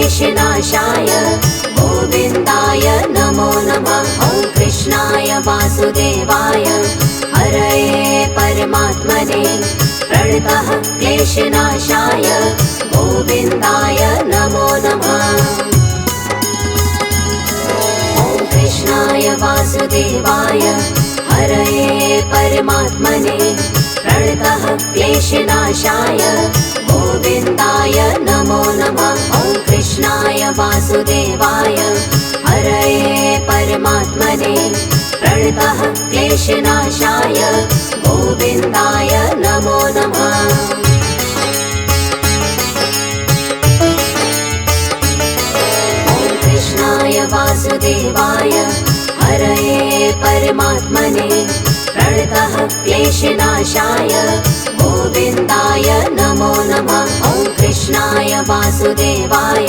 क्लेशनाशाय गोविन्दाय नमो नमः। ॐ कृष्णाय वासुदेवाय हरये परमात्मने प्रणतः क्लेशनाशाय गोविन्दाय नमो नमः। ॐ कृष्णाय वासुदेवाय हरये परमात्मने प्रणतः क्लेशनाशाय गोविन्दाय नमो नमः। ॐ कृष्णाय वासुदेवाय हरये परमात्मने प्रणतः क्लेशनाशाय गोविन्दाय नमो नमः। ॐ कृष्णाय वासुदेवाय हरये परमात्मने प्रणतः क्लेशनाशाय गोविन्दाय नमो नमः। ॐ कृष्णाय वासुदेवाय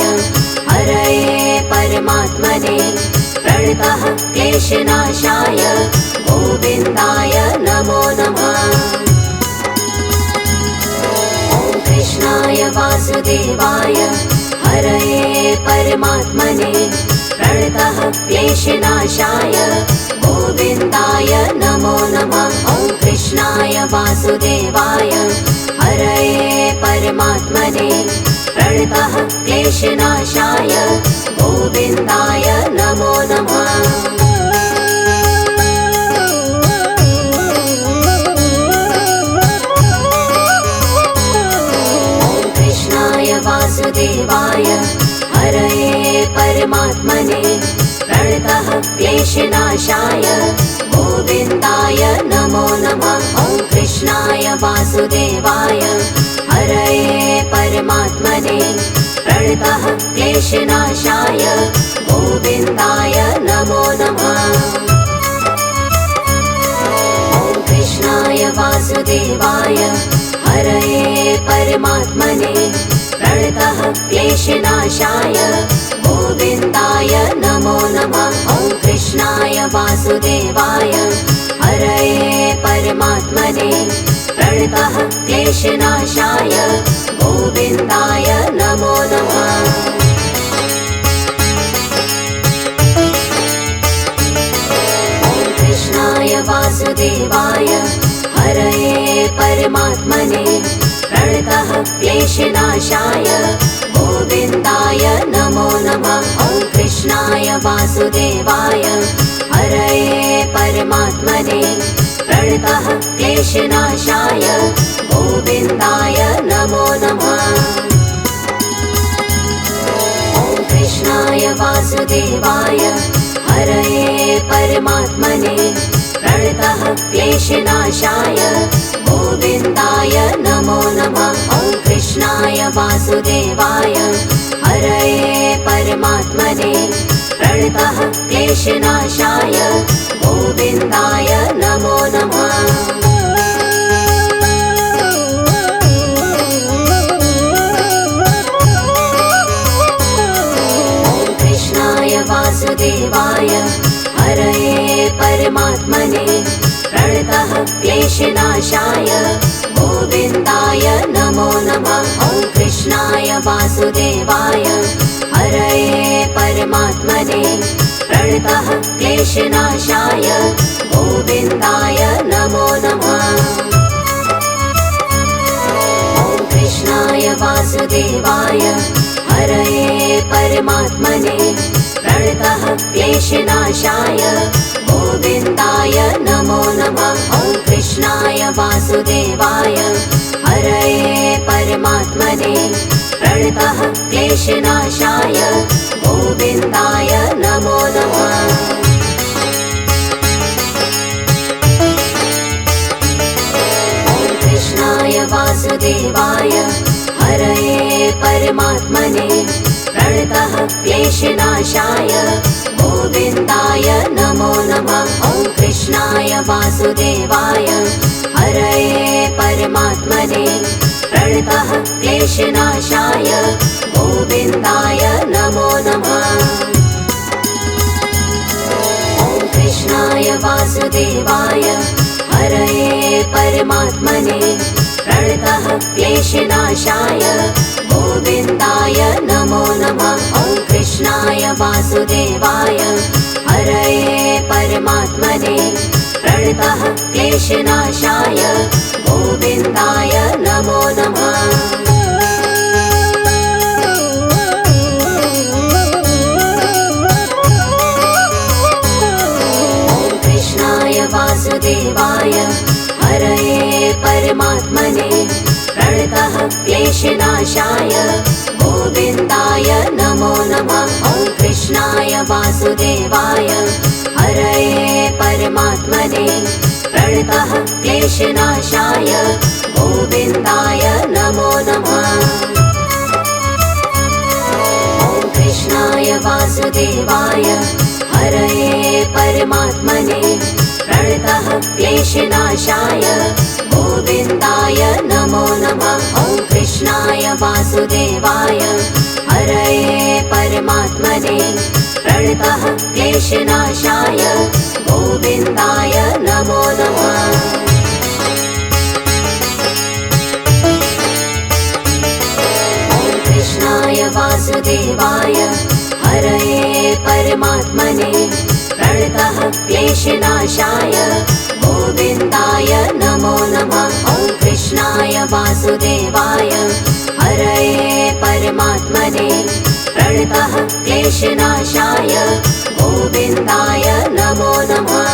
हरये परमात्मने प्रणतः क्लेशनाशाय गोविन्दाय नमो नमः। ॐ कृष्णाय वासुदेवाय हरये परमात्मने प्रणतः क्लेशनाशाय गोविन्दाय नमो नमः। ॐ कृष्णाय वासुदेवाय हरये परमात्मने प्रणतः क्लेशनाशाय गोविन्दाय नमो नमः। ॐ कृष्णाय वासुदेवाय हरये परमात्मने प्रणतः क्लेशनाशाय गोविन्दाय नमो नमः। ॐ कृष्णाय वासुदेवाय हरये परमात्मने प्रणतः क्लेशनाशाय गोविन्दाय नमो नमः। ॐ कृष्णाय वासुदेवाय हरये परमात्मने प्रणतः क्लेशनाशाय गोविन्दाय नमो नमः। ॐ कृष्णाय वासुदेवाय हरये परमात्मने प्रणतः क्लेशनाशाय गोविन्दाय नमो नमः। ॐ कृष्णाय वासुदेवाय हरये परमात्मने प्रणतः क्लेशनाशाय गोविन्दाय नमो नमः। ॐ कृष्णाय वासुदेवाय हरये परमात्मने प्रणतः क्लेशनाशाय गोविन्दाय नमो नमः। ॐ कृष्णाय वासुदेवाय हरये परमात्मने प्रणतः क्लेशनाशाय गोविन्दाय नमो नमः। ॐ कृष्णाय वासुदेवाय हरये परमात्मने प्रणतः क्लेशनाशाय गोविन्दाय नमो नमः। ॐ कृष्णाय वासुदेवाय हरये परमात्मने प्रणतः क्लेशनाशाय गोविन्दाय नमो नमः। ॐ कृष्णाय वासुदेवाय हरये परमात्मने प्रणतः क्लेशनाशाय गोविन्दाय नमो नमः। ॐ कृष्णाय वासुदेवाय हरये परमात्मने प्रणतः क्लेशनाशाय गोविन्दाय नमो नमः। ॐ कृष्णाय वासुदेवाय हरये परमात्मने प्रणतः क्लेशनाशाय गोविन्दाय नमो नमः। ॐ कृष्णाय वासुदेवाय हरये परमात्मने प्रणतः क्लेशनाशाय गोविन्दाय नमो नमः। ॐ कृष्णाय वासुदेवाय हरये परमात्मने प्रणतः क्लेशनाशाय गोविन्दाय नमो नमः। ॐ कृष्णाय वासुदेवाय हरये परमात्मने प्रणतः क्लेशनाशाय गोविन्दाय नमो नमः। वासुदेवाय हरये परमात्मने प्रणतः क्लेशनाशाय गोविन्दाय नमो नमः। वासुदेवाय हरये परमात्मने प्रणतः क्लेशनाशाय गोविन्दाय नमो नमः। ॐ कृष्णाय वासुदेवाय हरये परमात्मने प्रणतः क्लेशनाशाय गोविन्दाय नमो नमः। ॐ कृष्णाय वासुदेवाय हरये परमात्मने प्रणतः क्लेशनाशाय गोविन्दाय नमो नमः। ॐ कृष्णाय वासुदेवाय हरये परमात्मने प्रणतः क्लेशनाशाय गोविन्दाय नमो नमः। ॐ कृष्णाय वासुदेवाय हरये परमात्मने प्रणतः क्लेशनाशाय गोविन्दाय नमो नमः। ॐ कृष्णाय वासुदेवाय हरये परमात्मने प्रणतः क्लेशनाशाय गोविन्दाय नमो नमः।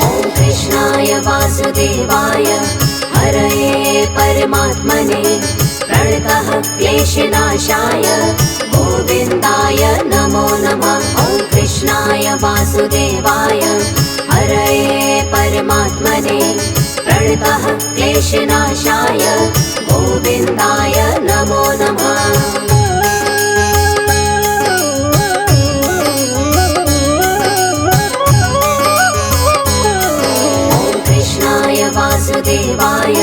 ॐ कृष्णाय वासुदेवाय हरये परमात्मने प्रणतः क्लेशनाशाय गोविन्दाय नमो नमः। ॐ कृष्णाय वासुदेवाय हरये परमात्मने प्रणतः क्लेशनाशाय गोविन्दाय नमो नमः। ॐ कृष्णाय वासुदेवाय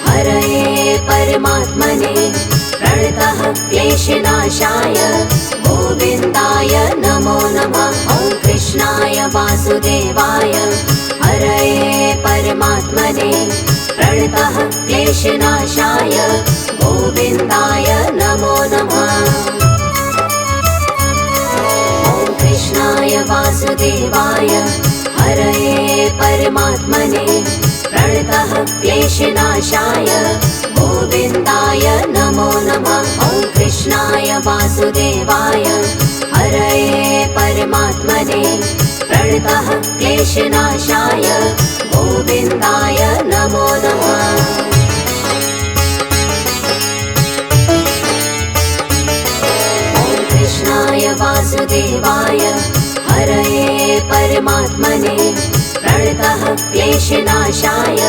हरये परमात्मने प्रणतः क्लेशनाशाय गोविन्दाय नमो नमः। ॐ कृष्णाय वासुदेवाय हरये परमात्मने प्रणतः क्लेशनाशाय गोविन्दाय नमो नमः। ॐ कृष्णाय वासुदेवाय हरये परमात्मने प्रणतः क्लेशनाशाय गोविन्दाय नमो नमः। ॐ कृष्णाय वासुदेवाय हरये परमात्मने प्रणतः क्लेशनाशाय गोविन्दाय नमो नमः। ॐ कृष्णाय वासुदेवाय हरये परमात्मने प्रणतः क्लेशनाशाय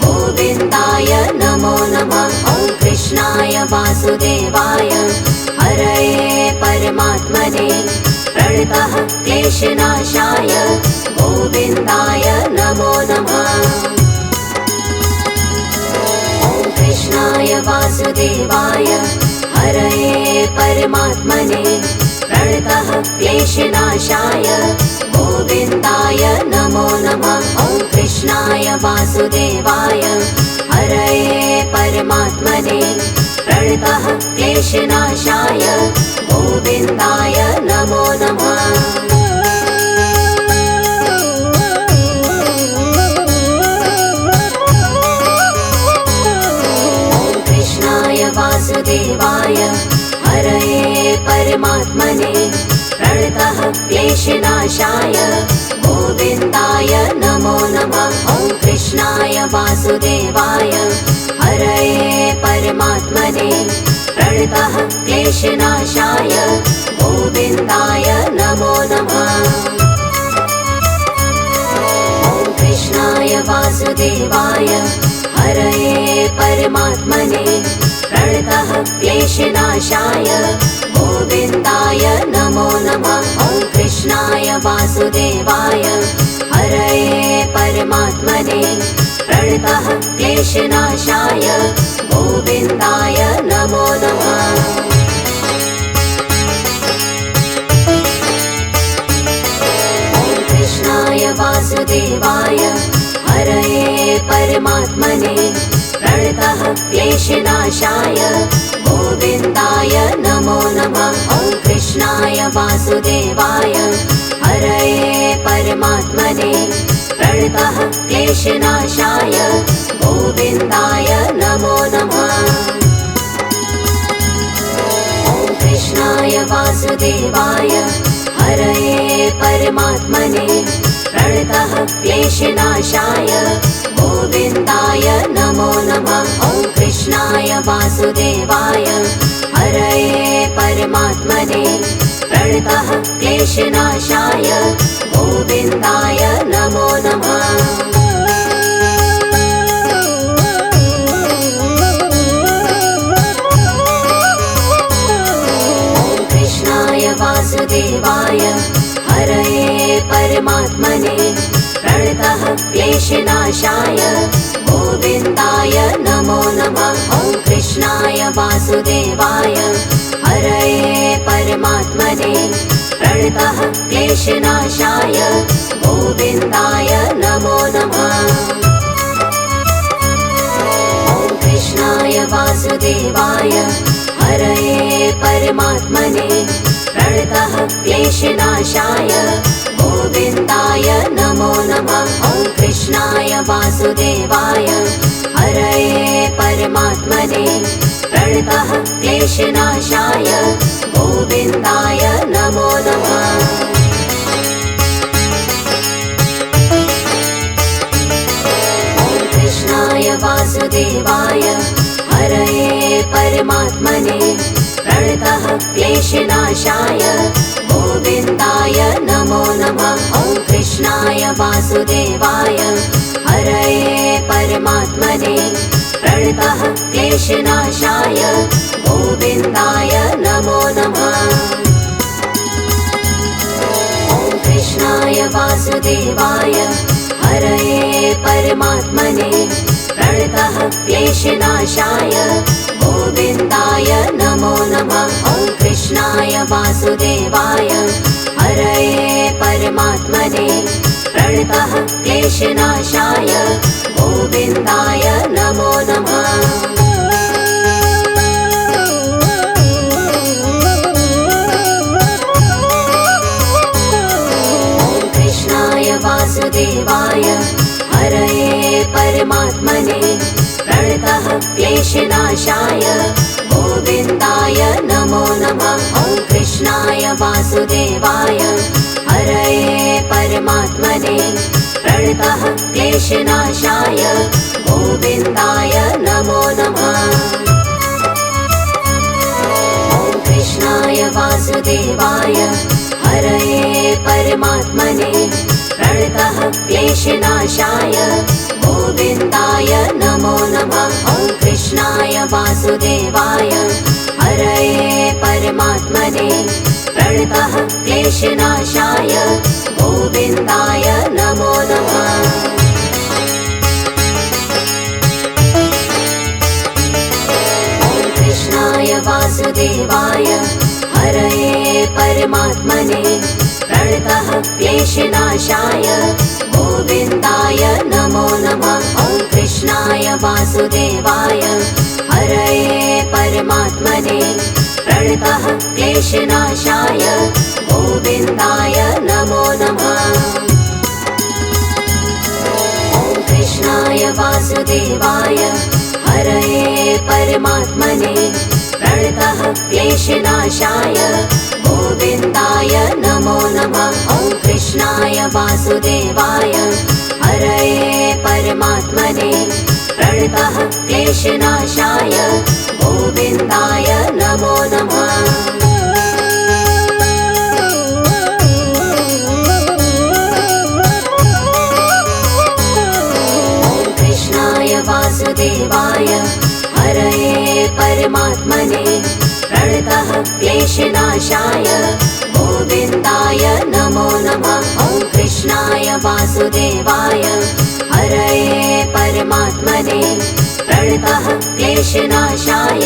गोविन्दाय नमो नमः। ॐ कृष्णाय वासुदेवाय हरये परमात्मने प्रणतः क्लेशनाशाय गोविन्दाय नमो नमः। ॐ कृष्णाय वासुदेवाय हरये परमात्मने प्रणतः क्लेशनाशाय गोविन्दाय नमो नमः। ॐ कृष्णाय वासुदेवाय हरये परमात्मने प्रणतः क्लेशनाशाय गोविन्दाय नमो नमः। ॐ कृष्णाय वासुदेवाय हरये परमात्मने प्रणतः क्लेशनाशाय गोविन्दाय नमो नमः। ॐ कृष्णाय वासुदेवाय हरये परमात्मने प्रणतः क्लेशनाशाय गोविन्दाय नमो नमः। ॐ कृष्णाय वासुदेवाय हरये परमात्मने प्रणतः क्लेशनाशाय गोविन्दाय नमो नमः। ॐ कृष्णाय वासुदेवाय हरये परमात्मने प्रणतः क्लेशनाशाय गोविन्दाय नमो नमः। ॐ कृष्णाय वासुदेवाय हरये परमात्मने प्रणतः क्लेशनाशाय गोविन्दाय नमो नमः। वासुदेवाय हरये परमात्मने प्रणतः क्लेशनाशाय गोविन्दाय नमो नमः। ॐ कृष्णाय वासुदेवाय हरये परमात्मने प्रणतः क्लेशनाशाय गोविन्दाय नमो नमः। ॐ कृष्णाय वासुदेवाय हरये परमात्मने प्रणतः क्लेशनाशाय गोविन्दाय नमो नमः। ॐ कृष्णाय वासुदेवाय हरये परमात्मने प्रणतः क्लेशनाशाय गोविन्दाय नमो नमः। ॐ कृष्णाय वासुदेवाय हरये परमात्मने प्रणतः क्लेशनाशाय गोविन्दाय नमो नमः। ॐ कृष्णाय वासुदेवाय हरये परमात्मने प्रणतः क्लेशनाशाय गोविन्दाय नमो नमः। ॐ कृष्णाय वासुदेवाय हरये परमात्मने प्रणतः क्लेशनाशाय गोविन्दाय नमो नमः। ॐ कृष्णाय वासुदेवाय हरये परमात्मने प्रणतः क्लेशनाशाय गोविन्दाय नमो नमः। ॐ कृष्णाय वासुदेवाय हरये परमात्मने प्रणतः क्लेशनाशाय गोविन्दाय नमो नमः। ॐ कृष्णाय वासुदेवाय हरये परमात्मने प्रणतः क्लेशनाशाय गोविन्दाय नमो नमः। ॐ कृष्णाय वासुदेवाय हरये परमात्मने प्रणतः क्लेशनाशाय गोविन्दाय नमो नमः। ॐ कृष्णाय वासुदेवाय हरये परमात्मने प्रणतः क्लेशनाशाय गोविन्दाय नमो नमः। ॐ कृष्णाय वासुदेवाय हरये परमात्मने प्रणतः क्लेशनाशाय गोविन्दाय नमो नमः। ॐ कृष्णाय वासुदेवाय हरये परमात्मने प्रणतः क्लेशनाशाय गोविन्दाय नमो नमः। ॐ कृष्णाय वासुदेवाय हरये परमात्मने प्रणतः क्लेशनाशाय गोविन्दाय नमो नमः। ॐ कृष्णाय वासुदेवाय हरये परमात्मने प्रणतः क्लेशनाशाय गोविन्दाय नमो नमः। ॐ कृष्णाय वासुदेवाय हरये परमात्मने प्रणतः क्लेशनाशाय गोविन्दाय नमो नमः। ॐ कृष्णाय वासुदेवाय हरये परमात्मने प्रणतः क्लेशनाशाय गोविन्दाय नमो नमः। ॐ कृष्णाय वासुदेवाय हरये परमात्मने प्रणतः क्लेशनाशाय गोविन्दाय नमो नमः। ॐ कृष्णाय वासुदेवाय हरये परमात्मने प्रणतः क्लेशनाशाय गोविन्दाय नमो नमः। ॐ कृष्णाय वासुदेवाय हरये परमात्मने प्रणतः क्लेशनाशाय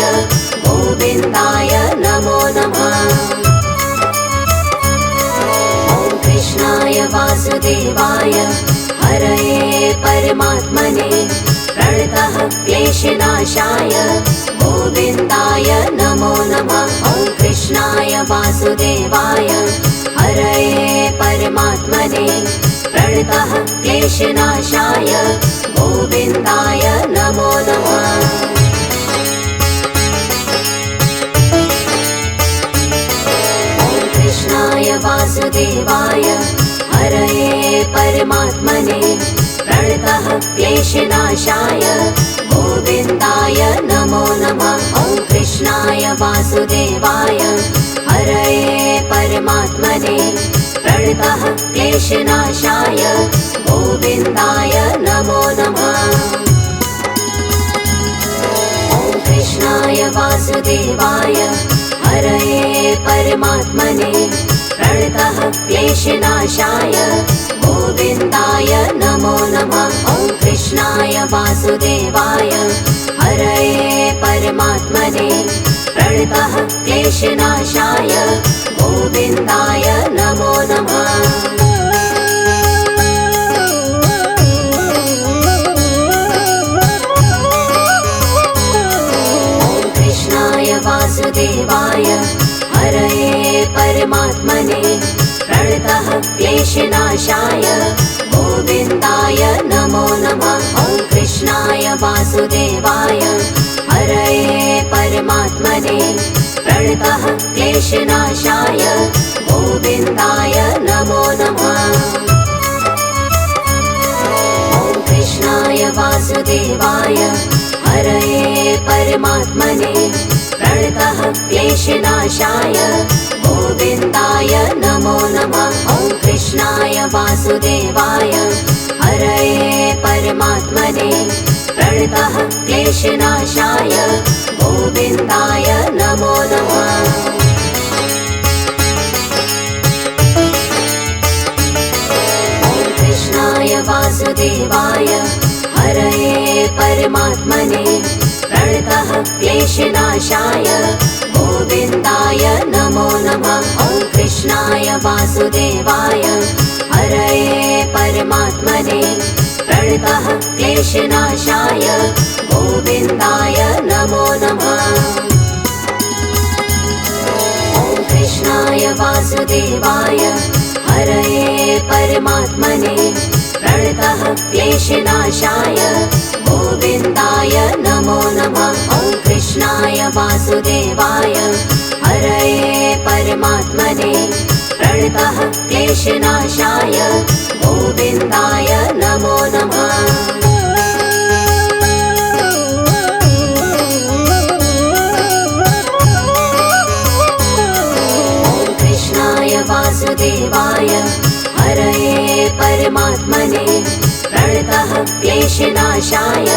गोविन्दाय नमो नमः। ॐ कृष्णाय वासुदेवाय हरये परमात्मने प्रणतः क्लेशनाशाय गोविन्दाय नमो नमः। ॐ कृष्णाय कृष्णाय वासुदेवाय हरये परमात्मने प्रणतः क्लेशनाशाय गोविन्दाय नमो नमः। कृष्णाय वासुदेवाय हरये परमात्मने प्रणतः क्लेशनाशाय गोविन्दाय नमो नमः। ॐ कृष्णाय वासुदेवाय हरये परमात्मने प्रणतः क्लेशनाशाय गोविन्दाय नमो नमः। ॐ कृष्णाय वासुदेवाय हरये परमात्मने प्रणतः क्लेशनाशाय गोविन्दाय नमो नमः। ॐ कृष्णाय वासुदेवाय हरये परमात्मने प्रणतः क्लेशनाशाय गोविन्दाय नमो नमः। वासुदेवाय हरये परमात्मने प्रणतः क्लेशनाशाय गोविन्दाय नमो नमः। ॐ कृष्णाय वासुदेवाय हरये परमात्मने प्रणतः क्लेशनाशाय गोविन्दाय नमो नमः। ॐ कृष्णाय वासुदेवाय हरये परमात्मने प्रणतः क्लेशनाशाय गोविन्दाय नमो नमः। ॐ कृष्णाय वासुदेवाय हरये परमात्मने प्रणतः क्लेशनाशाय गोविन्दाय नमो नमः। ॐ कृष्णाय वासुदेवाय हरये परमात्मने प्रणतः क्लेशनाशाय गोविन्दाय नमो नमः। ॐ कृष्णाय वासुदेवाय हरये परमात्मने प्रणतः क्लेशनाशाय गोविन्दाय नमो नमः। ॐ कृष्णाय वासुदेवाय हरये परमात्मने प्रणतः क्लेशनाशाय गोविन्दाय नमो नमः। ॐ कृष्णाय वासुदेवाय हरये परमात्मने प्रणतः क्लेशनाशाय गोविन्दाय नमो नमः। ॐ कृष्णाय वासुदेवाय हरये परमात्मने प्रणतः क्लेशनाशाय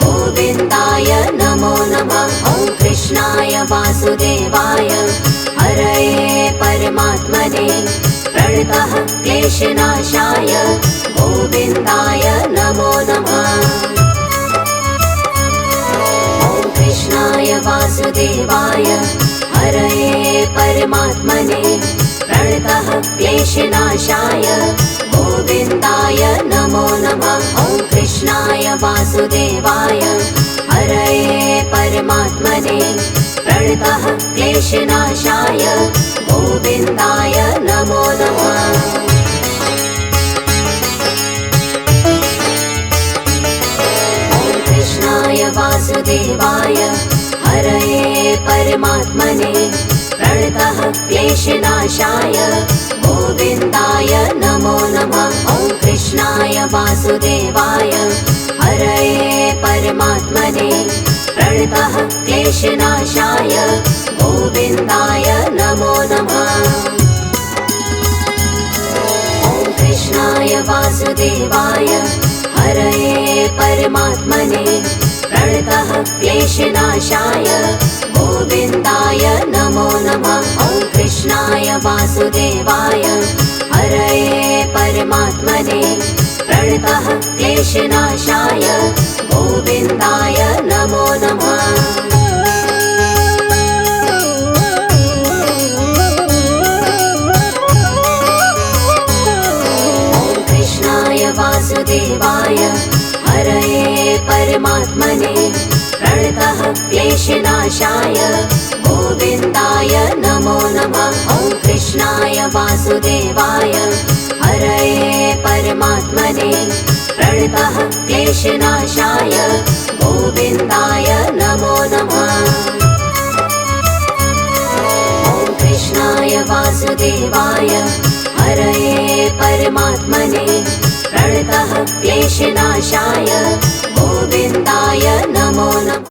गोविन्दाय नमो नमः। ॐ कृष्णाय वासुदेवाय हरये परमात्मने प्रणतः क्लेशनाशाय गोविन्दाय नमो नमः। ॐ कृष्णाय वासुदेवाय हरये परमात्मने प्रणतः क्लेशनाशाय गोविन्दाय नमो नमः। ॐ कृष्णाय वासुदेवाय हरये परमात्मने प्रणतः क्लेशनाशाय गोविन्दाय नमो नमः। ॐ कृष्णाय वासुदेवाय हरये परमात्मने प्रणतः क्लेशनाशाय गोविन्दाय नमो नमः। ॐ कृष्णाय वासुदेवाय हरये परमात्मने प्रणतः क्लेशनाशाय गोविन्दाय नमो नमः। ॐ कृष्णाय वासुदेवाय हरये परमात्मने प्रणतः क्लेशनाशाय गोविन्दाय नमो नमः। ॐ कृष्णाय वासुदेवाय हरये परमात्मने प्रणतः क्लेशनाशाय गोविन्दाय नमो नमः। ॐ कृष्णाय वासुदेवाय हरये परमात्मने प्रणतः प्रणतः क्लेशनाशाय गोविन्दाय नमो नमः। ॐ कृष्णाय वासुदेवाय हरये परमात्मने प्रणतः क्लेशनाशाय गोविन्दाय नमो नमः। ॐ कृष्णाय वासुदेवाय हरये परमात्मने प्रणतः क्लेशनाशाय गोविन्दाय नमो नमः।